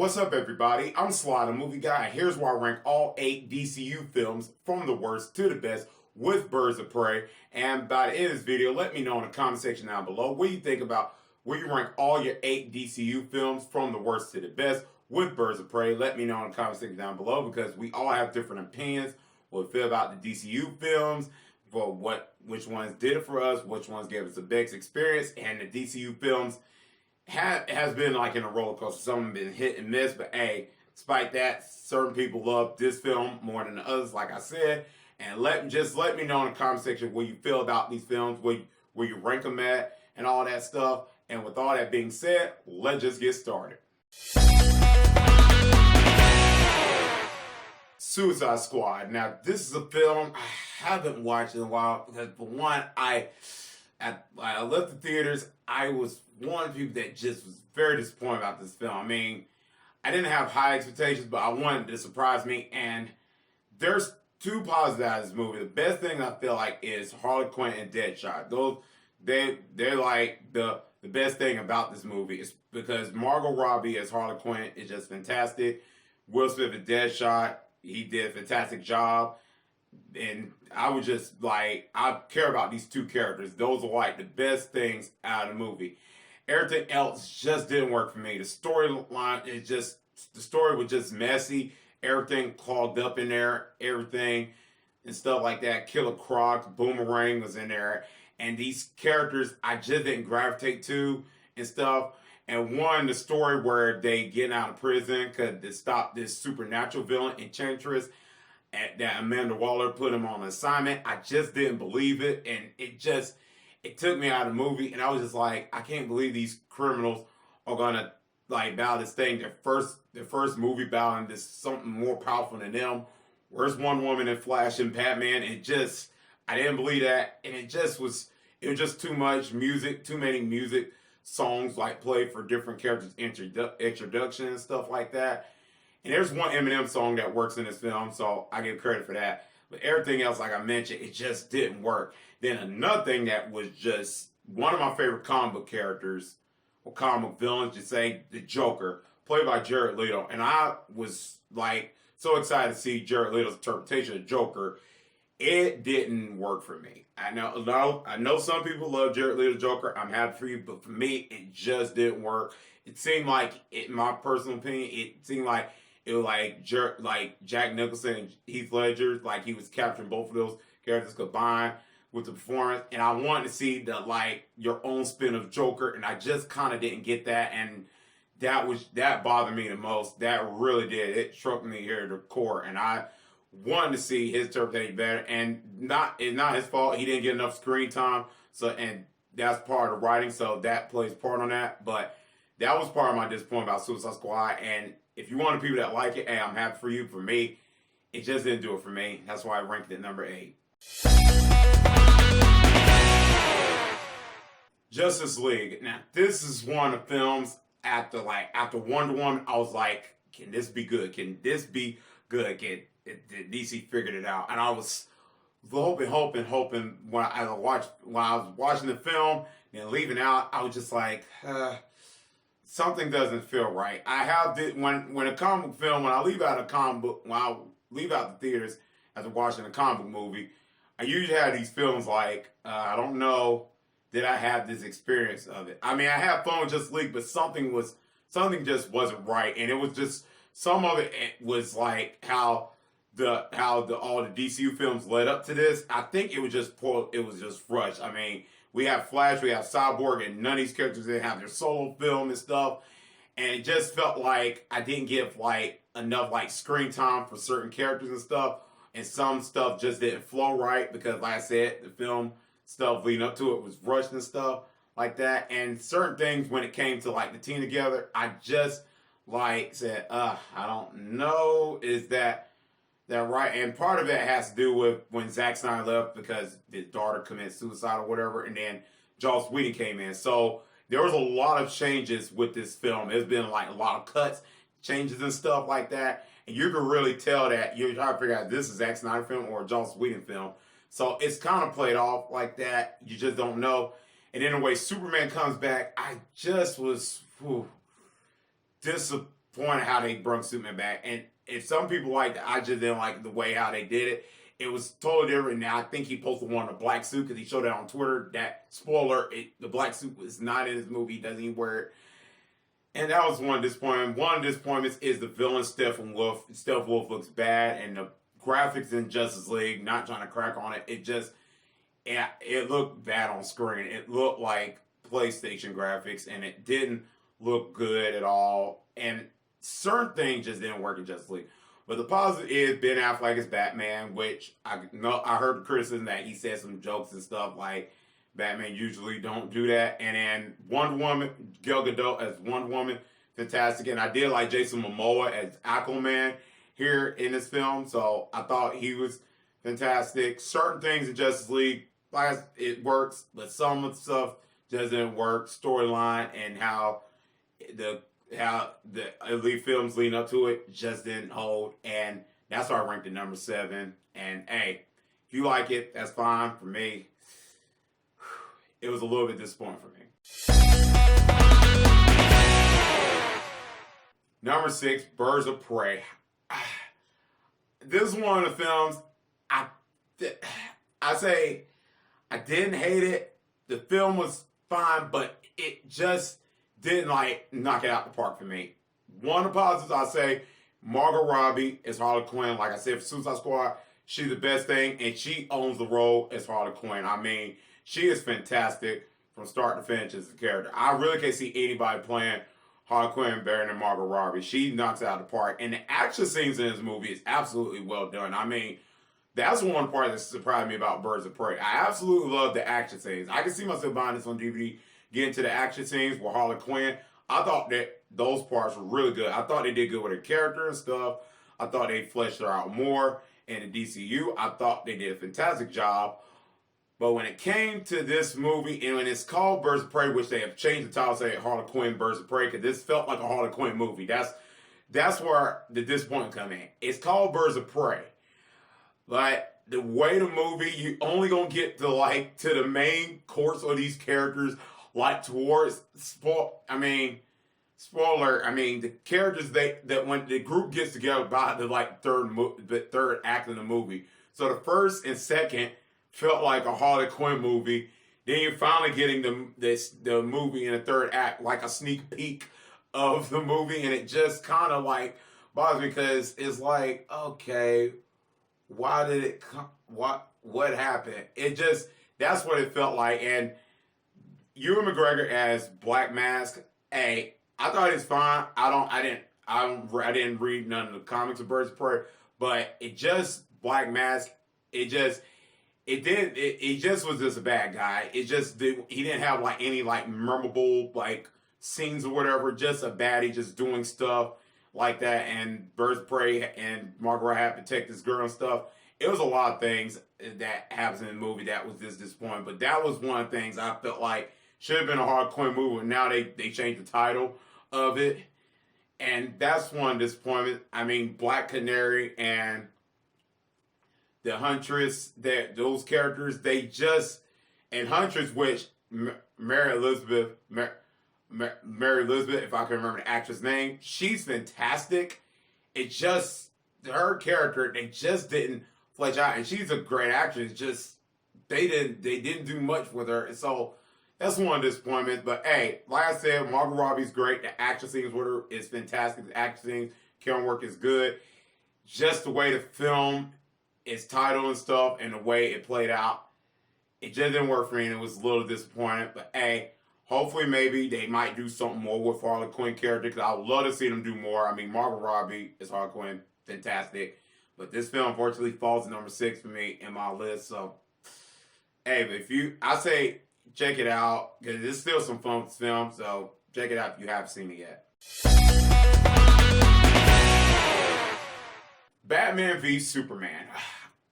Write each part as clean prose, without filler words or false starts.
What's up, everybody? I'm Sly, the movie guy, and here's where I rank all 8 DCU films from the worst to the best with Birds of Prey. And by the end of this video, let me know in the comment section down below what you think about where you rank all your 8 DCU films from the worst to the best with Birds of Prey. Let me know in the comment section down below because we all have different opinions, what we feel about the DCU films, for which ones did it for us, which ones gave us the best experience, and the DCU films has been like in a roller coaster. Some have been hit and miss, but hey, despite that, certain people love this film more than the others, like I said. And let me know in the comment section what you feel about these films, where you rank them at, and all that stuff. And with all that being said, let's just get started. Suicide Squad. Now, this is a film I haven't watched in a while because, for one, I left the theaters. I was one of the people that just was very disappointed about this film. I mean, I didn't have high expectations, but I wanted it to surprise me. And there's two positives out of this movie. The best thing I feel like is Harley Quinn and Deadshot. They're like the best thing about this movie is because Margot Robbie as Harley Quinn is just fantastic. Will Smith as Deadshot, he did a fantastic job. And I was just like, I care about these two characters. Those are like the best things out of the movie. Everything else just didn't work for me. The storyline the story was just messy. Everything clogged up in there, everything and stuff like that. Killer Croc, Boomerang was in there. And these characters I just didn't gravitate to and stuff. And one, the story where they get out of prison because they stopped this supernatural villain, Enchantress, that Amanda Waller put him on assignment. I just didn't believe it, and it took me out of the movie, and I was just like, I can't believe these criminals are gonna like battle this thing. Their first movie battling this something more powerful than them. Where's Wonder Woman and Flash and Batman? I didn't believe that, and it was just too much music, too many music songs like played for different characters' introduction and stuff like that. And there's one Eminem song that works in this film, so I give credit for that. But everything else, like I mentioned, it just didn't work. Then another thing that was just one of my favorite comic book characters, or comic book villains, just say the Joker, played by Jared Leto. And I was like so excited to see Jared Leto's interpretation of Joker. It didn't work for me. I know some people love Jared Leto's Joker. I'm happy for you, but for me, it just didn't work. It seemed like, in my personal opinion, it was like Jack Nicholson and Heath Ledger, like he was capturing both of those characters combined with the performance. And I wanted to see your own spin of Joker, and I just kind of didn't get that, and that bothered me the most. That really did. It struck me here to the core, and I wanted to see his interpretation better. And it's not his fault. He didn't get enough screen time, and that's part of the writing, so that plays part on that. But that was part of my disappointment about Suicide Squad. And if you're one of the people that like it, hey, I'm happy for you. For me, it just didn't do it for me. That's why I ranked it at number 8. Justice League. Now, this is one of the films after Wonder Woman, I was like, can this be good? Can this be good? DC figured it out. And I was hoping when I was watching the film and leaving out, I was just like, something doesn't feel right. When a comic book film, when I leave out the theaters after watching a comic book movie, I usually have these feelings like, I don't know, did I have this experience of it? I mean, I had fun with Justice League, but something just wasn't right, and it was just some of it was like how all the DCU films led up to this. I think it was just poor. It was just rushed. I mean, we have Flash, we have Cyborg, and none of these characters didn't have their solo film and stuff. And it just felt like I didn't give enough screen time for certain characters and stuff. And some stuff just didn't flow right because, like I said, the film stuff leading up to it was rushed and stuff like that. And certain things when it came to the team together, I just said, I don't know, is that right? And part of it has to do with when Zack Snyder left because his daughter committed suicide or whatever, and then Joss Whedon came in. So there was a lot of changes with this film. There's been a lot of cuts, changes and stuff like that. And you can really tell that you're trying to figure out this is Zack Snyder film or a Joss Whedon film. So it's kind of played off like that. You just don't know. And then the way Superman comes back, I just was disappointed point of how they brought Superman back. And if some people liked it, I just didn't like the way how they did it. It was totally different. Now, I think he posted one in a black suit because he showed that on Twitter. That, spoiler, the black suit was not in his movie. He doesn't even wear it. And that was one disappointment. One of the disappointments is the villain, Steppenwolf. Steppenwolf looks bad, and the graphics in Justice League, not trying to crack on it, it looked bad on screen. It looked like PlayStation graphics, and it didn't look good at all. And certain things just didn't work in Justice League. But the positive is Ben Affleck is Batman, which I heard the criticism that he said some jokes and stuff like Batman usually don't do that. And then Wonder Woman, Gal Gadot as Wonder Woman, fantastic. And I did like Jason Momoa as Aquaman here in this film, so I thought he was fantastic. Certain things in Justice League, it works, but some of the stuff doesn't work. Storyline and how the Elite films leading up to it just didn't hold, and that's why I ranked it number 7. And hey, if you like it, that's fine. For me, it was a little bit disappointing for me. Number 6, Birds of Prey. This is one of the films I say I didn't hate it. The film was fine, but it just didn't knock it out the park for me. One of the positives I say, Margot Robbie as Harley Quinn. Like I said, for Suicide Squad, she's the best thing, and she owns the role as Harley Quinn. I mean, she is fantastic from start to finish as a character. I really can't see anybody playing Harley Quinn better than Margot Robbie. She knocks it out of the park. And the action scenes in this movie is absolutely well done. I mean, that's one part that surprised me about Birds of Prey. I absolutely love the action scenes. I can see myself buying this on DVD, getting to the action scenes with Harley Quinn. I thought that those parts were really good. I thought they did good with her character and stuff. I thought they fleshed her out more in the DCU. I thought they did a fantastic job. But when it came to this movie, and when it's called Birds of Prey, which they have changed the title to say Harley Quinn Birds of Prey, because this felt like a Harley Quinn movie. That's where the disappointment come in. It's called Birds of Prey. But the way the movie, you only gonna get to the main course of these characters, towards spoiler. The characters that when the group gets together by the third act of the movie. So the first and second felt like a Harley Quinn movie. Then you're finally getting the movie in the third act, like a sneak peek of the movie, and it just kind of bothers me because it's like, okay, why did it come? What happened? That's what it felt like. And Ewan McGregor as Black Mask, hey, I thought it was fine. I didn't read none of the comics of Birds of Prey, but Black Mask, he just was just a bad guy. He didn't have any memorable scenes or whatever. Just a baddie, just doing stuff like that. And Birds of Prey and Margot Robbie had to protect this girl and stuff. It was a lot of things that happens in the movie that was just disappointing. But that was one of the things I felt like should have been a Harley Quinn movie. And now they changed the title of it, and that's one disappointment. I mean, Black Canary and the Huntress, those characters, and Huntress, which Mary Elizabeth, if I can remember the actress name, she's fantastic. Her character, they just didn't flesh out, and she's a great actress. They didn't do much with her, and so that's one disappointment. But hey, like I said, Margot Robbie's great. The action scenes with her is fantastic. The action scenes, camera work is good. Just the way the film is titled and stuff, and the way it played out, it just didn't work for me, and it was a little disappointing. But hey, hopefully maybe they might do something more with Harley Quinn character, because I would love to see them do more. I mean, Margot Robbie is Harley Quinn, fantastic. But this film, unfortunately, falls at number 6 for me in my list. So, hey, but I say check it out, because there's still some fun with this film. So, check it out if you haven't seen it yet. Batman v Superman.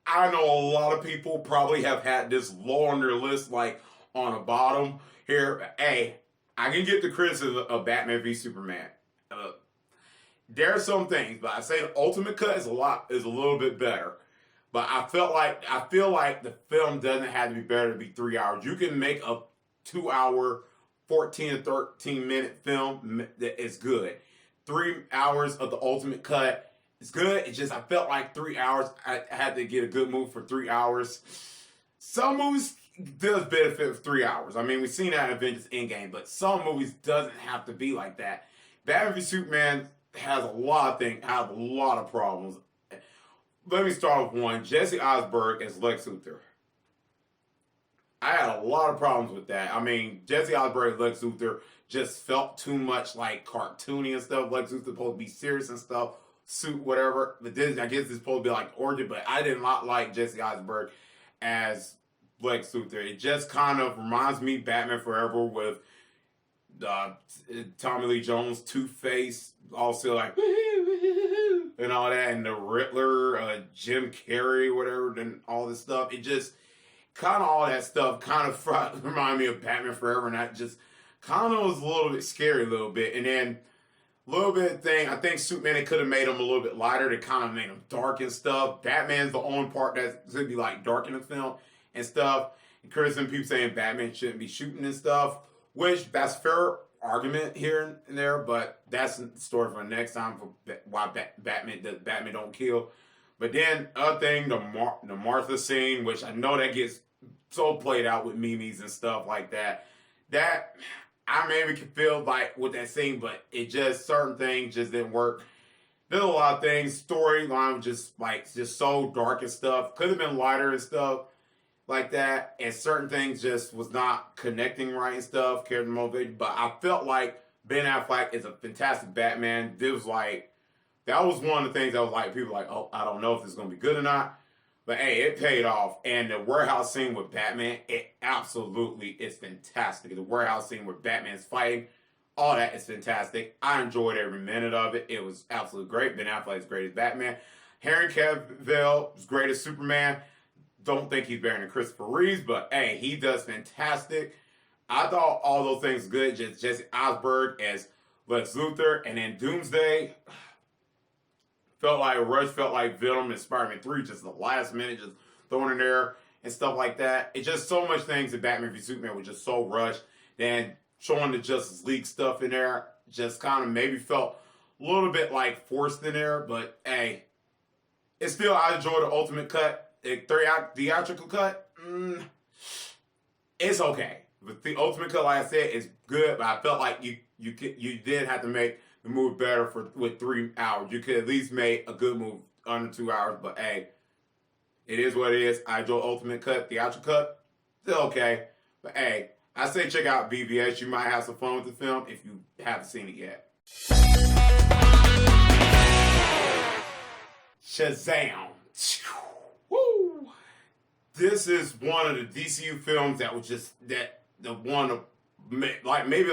I know a lot of people probably have had this low on their list, on the bottom here. Hey, I can get the criticism of Batman v Superman. There are some things, but I say the ultimate cut is a little bit better. But I feel like the film doesn't have to be better to be 3 hours. You can make a 2 hour, 14 to 13 minute film that is good. 3 hours of the ultimate cut. It's good. It's just I felt like 3 hours. I had to get a good movie for 3 hours. Some movies does benefit of 3 hours. I mean, we've seen that in Avengers Endgame, but some movies doesn't have to be like that. Batman v Superman has a lot of things, have a lot of problems. Let me start with one. Jesse Eisenberg as Lex Luthor. I had a lot of problems with that. I mean, Jesse Eisenberg as Lex Luthor just felt too much like cartoony and stuff. Lex Luthor supposed to be serious and stuff, suit, whatever. But this, I guess it's supposed to be like origin, but I did not like Jesse Eisenberg as Lex Luthor. It just kind of reminds me of Batman Forever with Tommy Lee Jones, Two-Face, also like and all that, and the Riddler, Jim Carrey, whatever, and all this stuff. It just kind of all that stuff kind of reminded me of Batman Forever, and that just kind of was a little bit scary, a little bit. And then a little bit thing, I think Superman, they could have made him a little bit lighter. They kind of made him dark and stuff. Batman's the only part that's going to be like dark in the film and stuff. And criticizing people saying Batman shouldn't be shooting and stuff, which that's fair argument here and there, but that's the story for next time for why Batman don't kill. But then other thing, the Martha scene, which I know that gets so played out with memes and stuff like that. That I maybe could feel like with that scene, but it just certain things just didn't work. There's a lot of things. Storyline was just so dark and stuff. Could have been lighter and stuff like that, and certain things just was not connecting right and stuff, character motivation. But I felt like Ben Affleck is a fantastic Batman. That was one of the things that was like, people were like, oh, I don't know if it's gonna be good or not. But hey, it paid off. And the warehouse scene with Batman, it absolutely is fantastic. The warehouse scene where Batman's fighting, all that is fantastic. I enjoyed every minute of it. It was absolutely great. Ben Affleck's great as Batman. Henry Cavill is great as Superman. Don't think he's better than Christopher Reeves, but hey, he does fantastic. I thought all those things good. Just Jesse Eisenberg as Lex Luthor, and then Doomsday felt like a rush, felt like Venom and Spider-Man 3, just the last minute, just thrown in there and stuff like that. It's just so much things in Batman v Superman was just so rushed. Then showing the Justice League stuff in there just kind of maybe felt a little bit like forced in there, but hey, it's still, I enjoyed the ultimate cut. Theatrical cut, it's okay. But the ultimate cut, like I said, is good. But I felt like you did have to make the movie better with 3 hours. You could at least make a good movie under 2 hours. But hey, it is what it is. I enjoy ultimate cut, theatrical cut, still okay. But hey, I say check out BVS. You might have some fun with the film if you haven't seen it yet. Shazam. Woo! This is one of the DCEU films that was just the one of maybe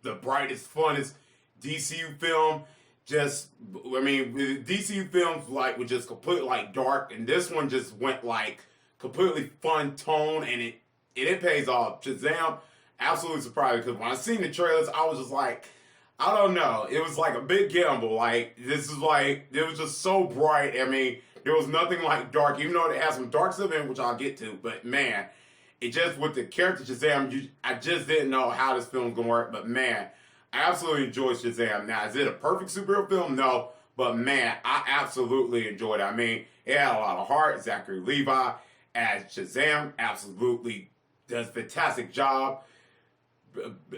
the brightest, funnest DCEU film. Just I mean, DCEU films were just completely dark, and this one just went completely fun tone, and it pays off. Shazam, absolutely surprised, because when I seen the trailers, I was just like, I don't know. It was like a big gamble. It was just so bright. I mean, there was nothing dark, even though it had some dark stuff in it, which I'll get to. But man, it just, with the character Shazam, I just didn't know how this film was going to work. But man, I absolutely enjoyed Shazam. Now, is it a perfect superhero film? No. But man, I absolutely enjoyed it. I mean, it had a lot of heart. Zachary Levi as Shazam absolutely does a fantastic job.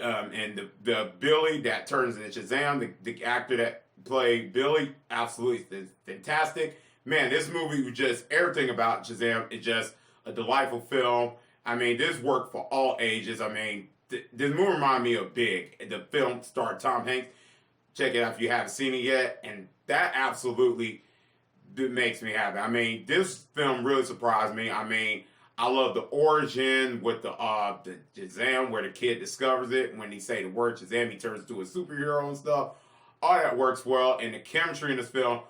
And the Billy that turns into Shazam, the actor that played Billy, absolutely fantastic. Man, this movie was just, everything about Shazam is just a delightful film. I mean, this worked for all ages. I mean, this movie reminded me of Big. The film starred Tom Hanks. Check it out if you haven't seen it yet. And that absolutely makes me happy. I mean, this film really surprised me. I mean, I love the origin with the Shazam, where the kid discovers it. When he say the word Shazam, he turns into a superhero and stuff. All that works well. And the chemistry in this film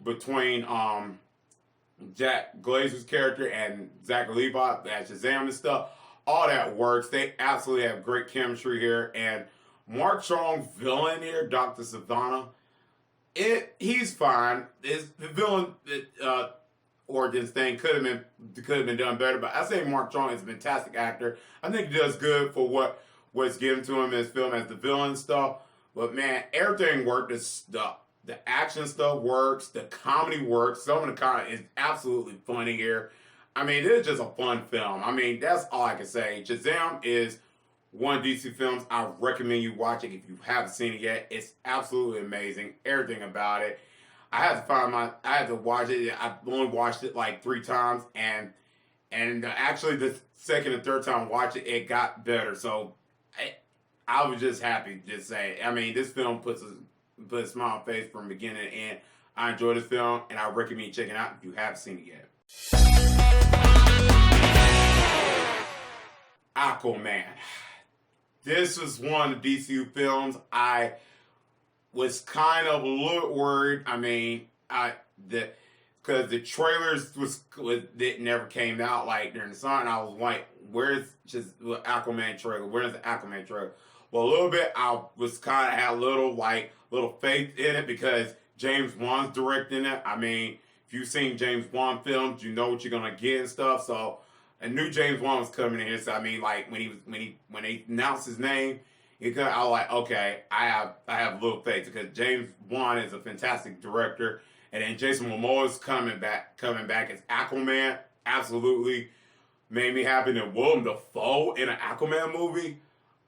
between Jack Glazer's character and Zachary Levi as Shazam and stuff, all that works. They absolutely have great chemistry here. And Mark Strong's villain here, Dr. Savannah, he's fine. The villain origins thing could have been done better, but I say Mark Strong is a fantastic actor. I think he does good for what's given to him in his film as the villain stuff. But man, everything worked. The action stuff works. The comedy works. Some of the comedy is absolutely funny here. I mean, it's just a fun film. I mean, that's all I can say. Shazam is one of DC films. I recommend you watch it if you haven't seen it yet. It's absolutely amazing. Everything about it. I had to watch it. I only watched it like 3 times, and actually the second and third time I watched it, it got better. So I was just happy to say. I mean, this film puts a smile on face from beginning to end. I enjoyed this film, and I recommend you checking it out if you haven't seen it yet. Aquaman. This was one of the DCEU films. I was kind of a little worried. I mean, because the trailers that never came out like during the summer, and I was like, "Where's just the Aquaman trailer? Where's the Aquaman trailer?" Well, a little bit, I was kind of had a little faith in it because James Wan's directing it. I mean, if you've seen James Wan films, you know what you're gonna get and stuff. So I knew James Wan was coming in here. So I mean, like when they announced his name, I was like, okay, I have a little faith because James Wan is a fantastic director, and then Jason Momoa is coming back as Aquaman. Absolutely made me happy. And Willem Dafoe in an Aquaman movie.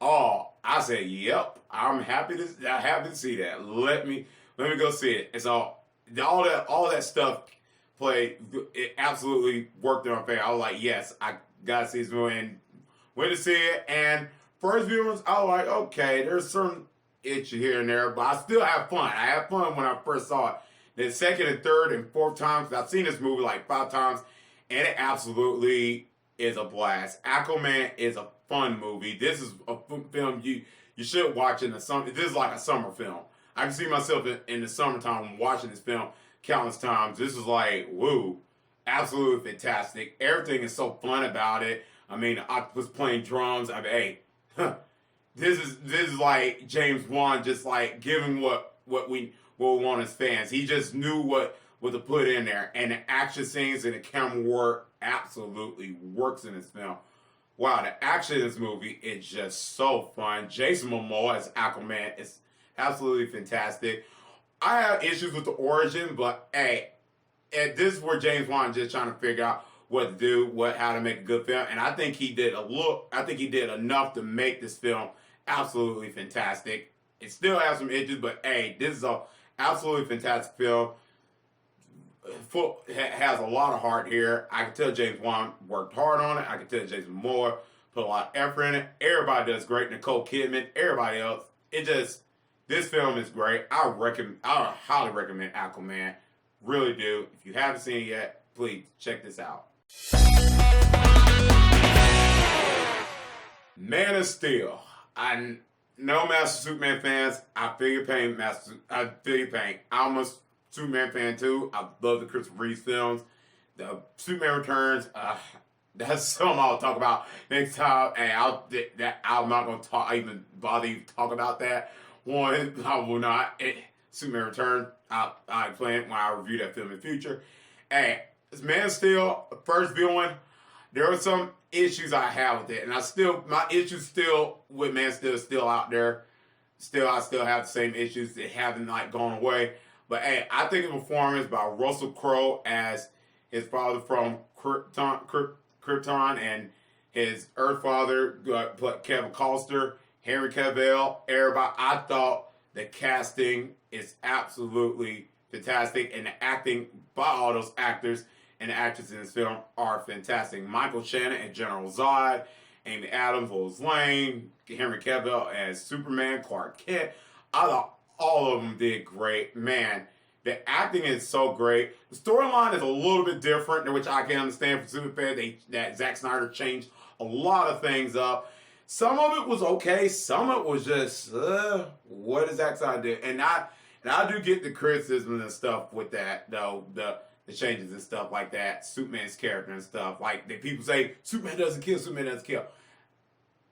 Oh, I said, yep, I'm happy to see that. Let me go see it. And so all that stuff played. It absolutely worked in our favor. I was like, yes, I gotta see this movie, and went to see it. And first viewings, I was like, okay, there's some issue here and there, but I still have fun. I had fun when I first saw it. Then second and third and fourth times, I've seen this movie like 5 times, and it absolutely is a blast. Aquaman is a fun movie. This is a film you should watch in the summer. This is like a summer film. I can see myself in the summertime watching this film countless times. This is like, woo, absolutely fantastic. Everything is so fun about it. I mean, I was playing drums. I mean, hey, this is like James Wan just like giving what we want as fans. He just knew what to put in there, and the action scenes and the camera work absolutely works in this film. Wow, the action in this movie is just so fun. Jason Momoa as Aquaman is absolutely fantastic. I have issues with the origin, but hey, this is where James Wan just trying to figure out what to do, how to make a good film, and I think he did enough to make this film absolutely fantastic. It still has some issues, but hey, this is a absolutely fantastic film. Has a lot of heart here. I can tell James Wan worked hard on it. I can tell Jason Moore put a lot of effort in it. Everybody does great. Nicole Kidman, everybody else. This film is great. I highly recommend Aquaman. Really do. If you haven't seen it yet, please check this out. Man of Steel. I know Master Superman fans. I feel your pain, I feel your pain. I'm a Superman fan too. I love the Christopher Reeve films. The Superman Returns. That's something I'll talk about next time. And I'm not going to even bother you to talk about that. One, I will not. Superman Returns. I'll explain it when I review that film in the future. And it's Man of Steel, first viewing. There are some issues I have with it, and my issues still with Man of Steel is still out there. I still have the same issues. They haven't like gone away. But hey, I think the performance by Russell Crowe as his father from Krypton and his Earth father, Kevin Costner, Henry Cavill, everybody. I thought the casting is absolutely fantastic, and the acting by all those actors and actresses in this film are fantastic. Michael Shannon and General Zod, Amy Adams, Lois Lane, Henry Cavill as Superman, Clark Kent. I thought all of them did great. Man, the acting is so great. The storyline is a little bit different, which I can understand for Superman. That Zack Snyder changed a lot of things up. Some of it was okay. Some of it was just, what does Zack Snyder do? And I do get the criticism and stuff with that, though, the changes and stuff like that, Superman's character and stuff. Like, people say, Superman doesn't kill.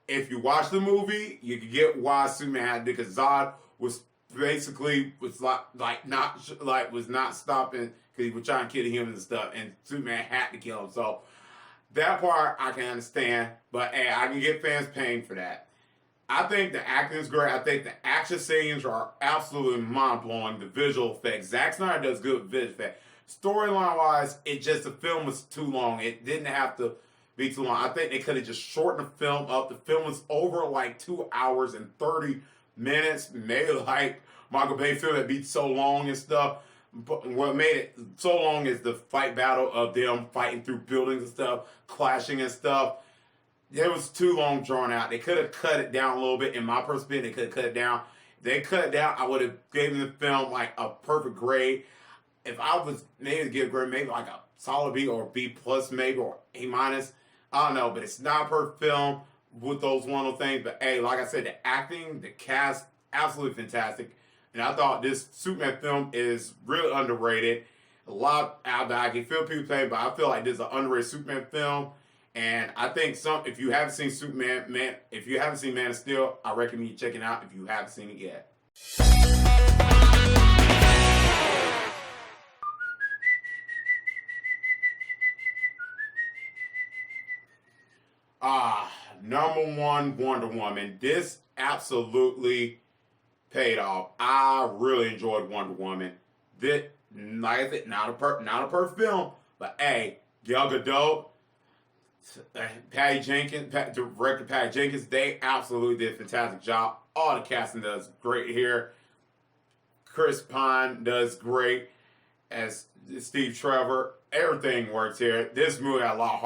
If you watch the movie, you can get why Superman had to, because Zod was not stopping because he was trying to kill humans and stuff, and Superman had to kill him. So that part I can understand, but hey, I can get fans paying for that. I think the acting is great. I think the action scenes are absolutely mind-blowing. The visual effects. Zack Snyder does good visual effects. Storyline-wise, the film was too long. It didn't have to be too long. I think they could have just shortened the film up. The film was over like 2 hours and 30 minutes. Maybe like Michael Bay film that be so long and stuff. But what made it so long is the fight battle of them fighting through buildings and stuff, clashing and stuff. It was too long drawn out. They could have cut it down a little bit. In my perspective, they could have cut it down. If they cut it down, I would have given the film like a perfect grade. If I was maybe to give a grade, maybe like a solid B or B plus maybe or A minus. I don't know, but it's not a perfect film with those wonderful things. But hey, like I said, the acting, the cast, absolutely fantastic. And I thought this Superman film is really underrated. A lot out there. I can feel people saying, but I feel like this is an underrated Superman film. And I think if you haven't seen if you haven't seen Man of Steel, I recommend you checking it out if you haven't seen it yet. Number one, Wonder Woman. This absolutely paid off. I really enjoyed Wonder Woman. This, like I said, not a perfect film, but hey, Gal Gadot, director Patty Jenkins, they absolutely did a fantastic job. All the casting does great here. Chris Pine does great as Steve Trevor. Everything works here. This movie had a lot of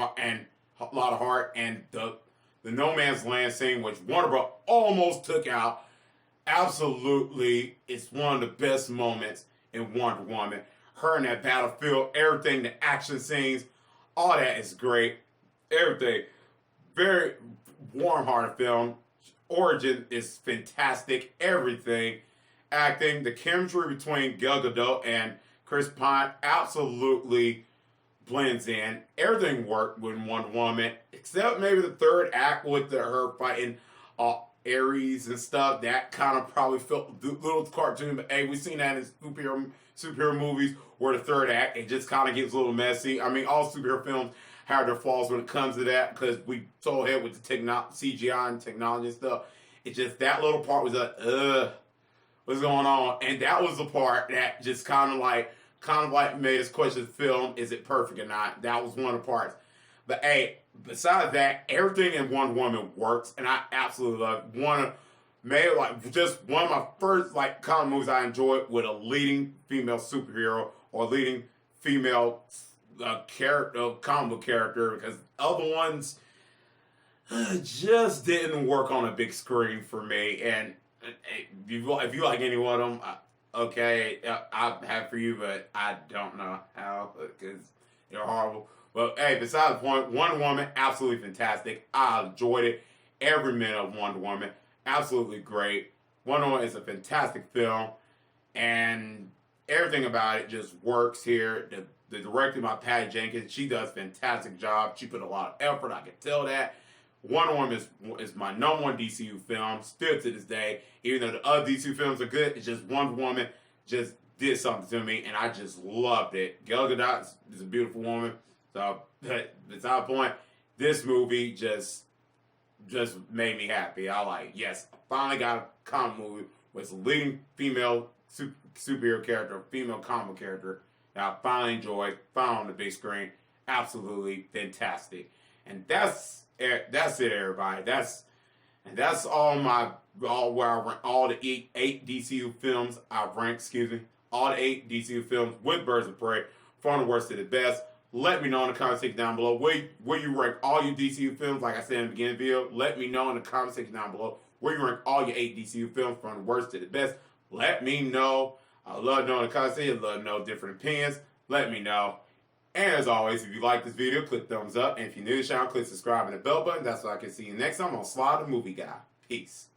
heart, and the No Man's Land scene, which Warner Bros. Almost took out, absolutely, it's one of the best moments in Wonder Woman. Her in that battlefield, everything, the action scenes, all that is great. Everything. Very warm-hearted film. Origin is fantastic. Everything. Acting, the chemistry between Gal Gadot and Chris Pine absolutely blends in. Everything worked with Wonder Woman, except maybe the third act with her fighting Ares and stuff. That kind of probably felt a little cartoon, but hey, we've seen that in superhero movies where the third act, it just kind of gets a little messy. I mean, all superhero films have their flaws when it comes to that because we so ahead with the CGI and technology and stuff. It's just that little part was like, what's going on? And that was the part that just kind of like made us question the film, is it perfect or not? That was one of the parts. But hey, besides that, everything in Wonder Woman works, and I absolutely love it. One of my first comic movies I enjoyed with a leading female superhero or leading female comic book character, because other ones just didn't work on a big screen for me. And if you like any one of them, okay, I have for you, but I don't know how, because they're horrible. But hey, besides the point, Wonder Woman, absolutely fantastic. I enjoyed it. Every minute of Wonder Woman, absolutely great. Wonder Woman is a fantastic film, and everything about it just works here. The directing by Patty Jenkins, she does a fantastic job. She put a lot of effort, I can tell that. Wonder Woman is my number one DCU film, still to this day. Even though the other DCU films are good, it's just Wonder Woman just did something to me, and I just loved it. Gal Gadot is a beautiful woman. So, but beside the point, this movie just made me happy. Yes, I finally got a comic movie with a leading female superhero character, female comic character that I finally enjoyed, found on the big screen. Absolutely fantastic. And that's it, everybody. That's all where I rank all the eight DCU films. All the 8 DCU films with Birds of Prey, from the worst to the best. Let me know in the comment section down below where you rank all your DCU films. Like I said in the beginning of the video, let me know in the comment section down below where you rank all your 8 DCU films from the worst to the best. Let me know. I love knowing the comment section. I love knowing different opinions. Let me know. And as always, if you like this video, click thumbs up. And if you're new to the channel, click subscribe and the bell button. That's so I can see you next time on Slide the Movie Guy. Peace.